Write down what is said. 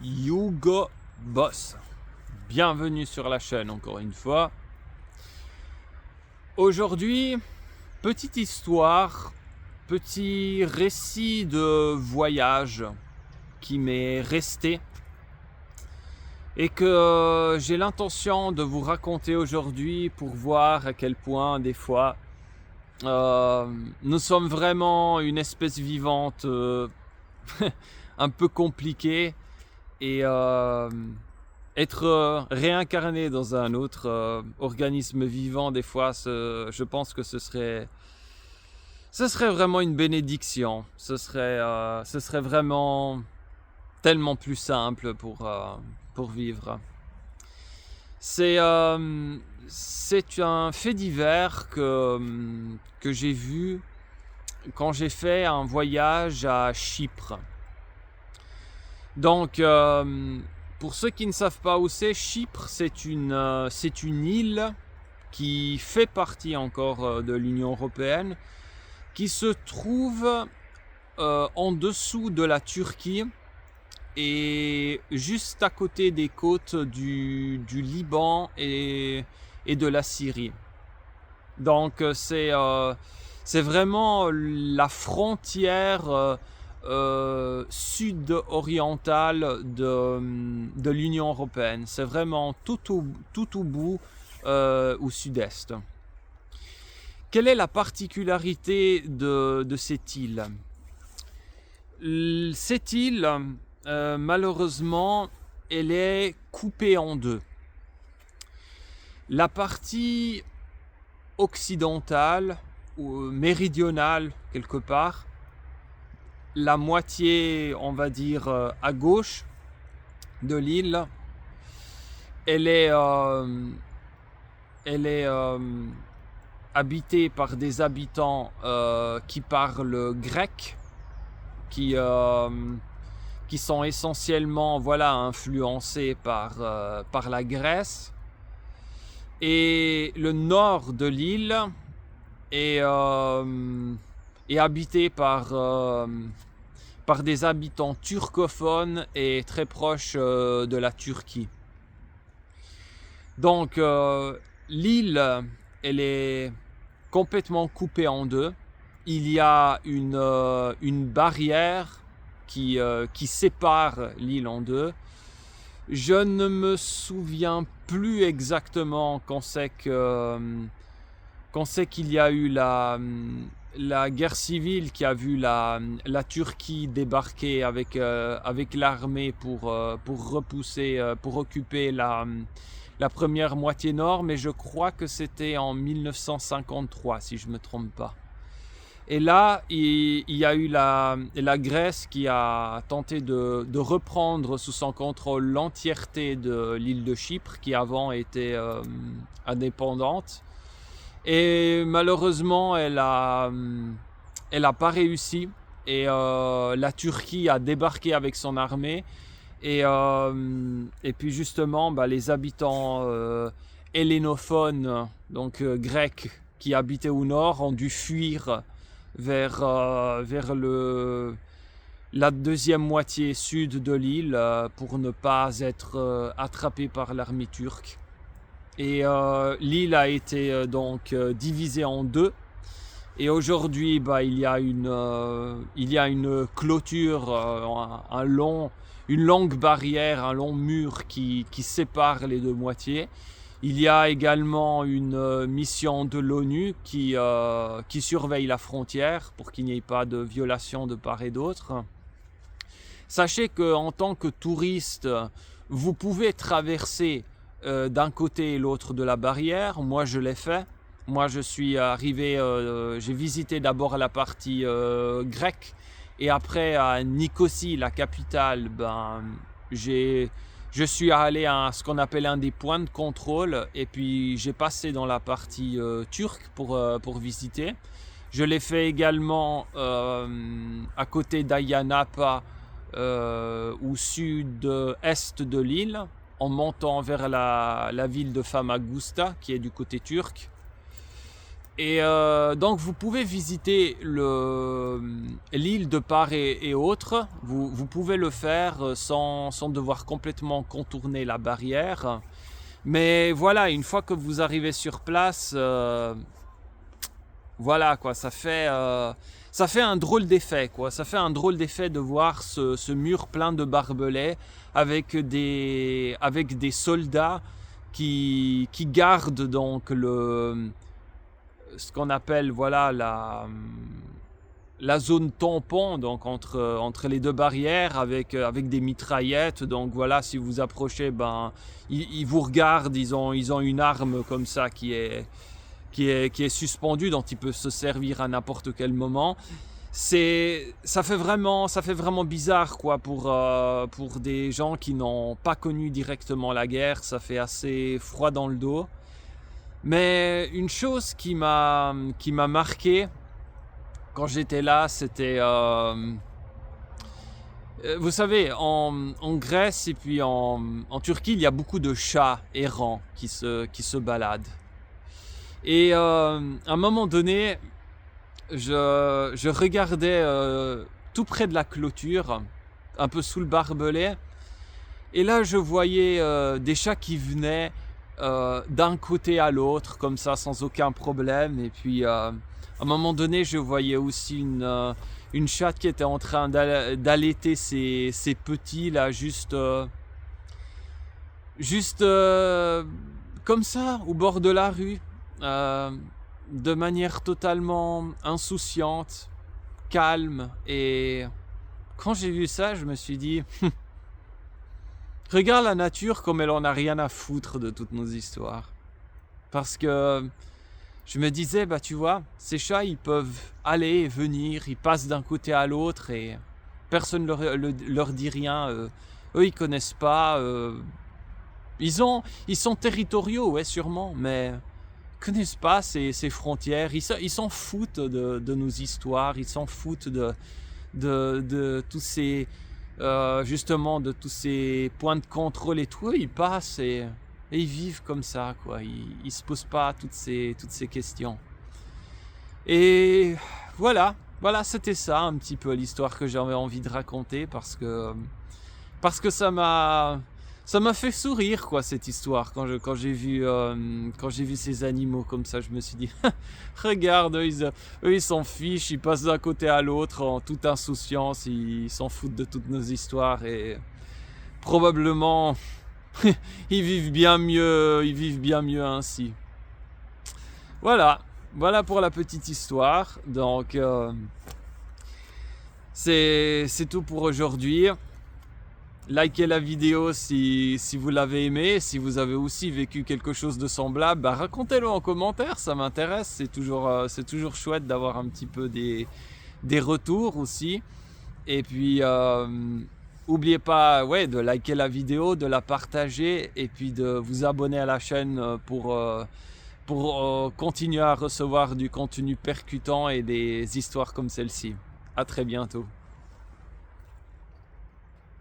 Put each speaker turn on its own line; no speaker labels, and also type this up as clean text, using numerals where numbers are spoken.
Hugo Boss. Bienvenue sur la chaîne encore une fois. Aujourd'hui, petite histoire, petit récit de voyage qui m'est resté et que j'ai l'intention de vous raconter aujourd'hui pour voir à quel point des fois nous sommes vraiment une espèce vivante un peu compliquée et être réincarné dans un autre organisme vivant, des fois, je pense que ce serait vraiment une bénédiction. Ce serait vraiment tellement plus simple pour vivre. C'est un fait divers que j'ai vu quand j'ai fait un voyage à Chypre. Donc, pour ceux qui ne savent pas où c'est, Chypre, c'est une île qui fait partie encore de l'Union européenne, qui se trouve en dessous de la Turquie et juste à côté des côtes du Liban et de la Syrie. Donc, c'est vraiment la frontière sud-orientale de l'Union européenne. C'est vraiment tout au bout au sud-est. Quelle est la particularité de cette île? Cette île, malheureusement, elle est coupée en deux. La partie occidentale ou méridionale quelque part, la moitié, on va dire, à gauche de l'île, elle est habitée par des habitants qui parlent grec, qui sont essentiellement influencés par la Grèce. Et le nord de l'île est habité par des habitants turcophones et très proches de la Turquie. Donc l'île, elle est complètement coupée en deux. Il y a une barrière qui sépare l'île en deux. Je ne me souviens plus exactement quand c'est qu'il y a eu la guerre civile qui a vu la Turquie débarquer avec l'armée pour repousser, pour occuper la première moitié nord, mais je crois que c'était en 1953 si je ne me trompe pas. Et là, il y a eu la Grèce qui a tenté de reprendre sous son contrôle l'entièreté de l'île de Chypre, qui avant était indépendante. Et malheureusement, elle a pas réussi. Et la Turquie a débarqué avec son armée. Et puis justement, les habitants hellénophones, donc grecs, qui habitaient au nord, ont dû fuir vers la deuxième moitié sud de l'île pour ne pas être attrapés par l'armée turque. Et l'île a été donc divisée en deux. Et aujourd'hui, il y a une clôture, une longue barrière, un long mur qui sépare les deux moitiés. Il y a également une mission de l'ONU qui surveille la frontière pour qu'il n'y ait pas de violation de part et d'autre. Sachez qu'en tant que touriste, vous pouvez traverser d'un côté et l'autre de la barrière. Moi, je l'ai fait. Moi, je suis arrivé, j'ai visité d'abord la partie grecque et après à Nicosie, la capitale, je suis allé à ce qu'on appelle un des points de contrôle et puis j'ai passé dans la partie turque pour visiter. Je l'ai fait également à côté d'Ayia-Napa au sud-est de l'île en montant vers la ville de Famagusta qui est du côté turc. Et donc vous pouvez visiter l'île de part et autre. Vous pouvez le faire sans devoir complètement contourner la barrière. Mais voilà, une fois que vous arrivez sur place, voilà quoi, ça fait un drôle d'effet quoi. Ça fait un drôle d'effet de voir ce mur plein de barbelés avec des soldats qui gardent donc ce qu'on appelle voilà la zone tampon donc entre les deux barrières avec des mitraillettes. Donc voilà, si vous approchez, ben ils vous regardent, ils ont une arme comme ça qui est suspendue, dont il peut se servir à n'importe quel moment. Ça fait vraiment bizarre quoi pour des gens qui n'ont pas connu directement la guerre. Ça fait assez froid dans le dos. Mais une chose qui m'a marqué quand j'étais là, c'était vous savez, en Grèce et puis en Turquie, il y a beaucoup de chats errants qui se baladent. Et à un moment donné, je regardais tout près de la clôture, un peu sous le barbelé, et là je voyais des chats qui venaient d'un côté à l'autre, comme ça, sans aucun problème. Et puis à un moment donné, je voyais aussi une chatte qui était en train d'allaiter ses petits là, juste comme ça, au bord de la rue, de manière totalement insouciante, calme. Et quand j'ai vu ça, je me suis dit regarde la nature comme elle en a rien à foutre de toutes nos histoires. Parce que je me disais, bah tu vois, ces chats, ils peuvent aller et venir, ils passent d'un côté à l'autre et personne leur dit rien. Eux, ils connaissent pas. Ils sont territoriaux, ouais, sûrement, mais ils connaissent pas ces frontières. Ils s'en foutent de nos histoires, ils s'en foutent de tous ces... justement de tous ces points de contrôle et tout. Ils passent et ils vivent comme ça quoi. Ils se posent pas toutes ces questions. Et voilà, c'était ça un petit peu l'histoire que j'avais envie de raconter parce que ça m'a fait sourire quoi, cette histoire. Quand j'ai vu ces animaux comme ça, je me suis dit regarde, eux ils s'en fichent, ils passent d'un côté à l'autre en toute insouciance, ils s'en foutent de toutes nos histoires et probablement ils vivent bien mieux ainsi. Voilà pour la petite histoire. Donc c'est tout pour aujourd'hui. Likez la vidéo si vous l'avez aimé. Si vous avez aussi vécu quelque chose de semblable, bah racontez-le en commentaire, ça m'intéresse. C'est toujours chouette d'avoir un petit peu des retours aussi. Et puis n'oubliez pas de liker la vidéo, de la partager et puis de vous abonner à la chaîne pour continuer à recevoir du contenu percutant et des histoires comme celle-ci. À très bientôt.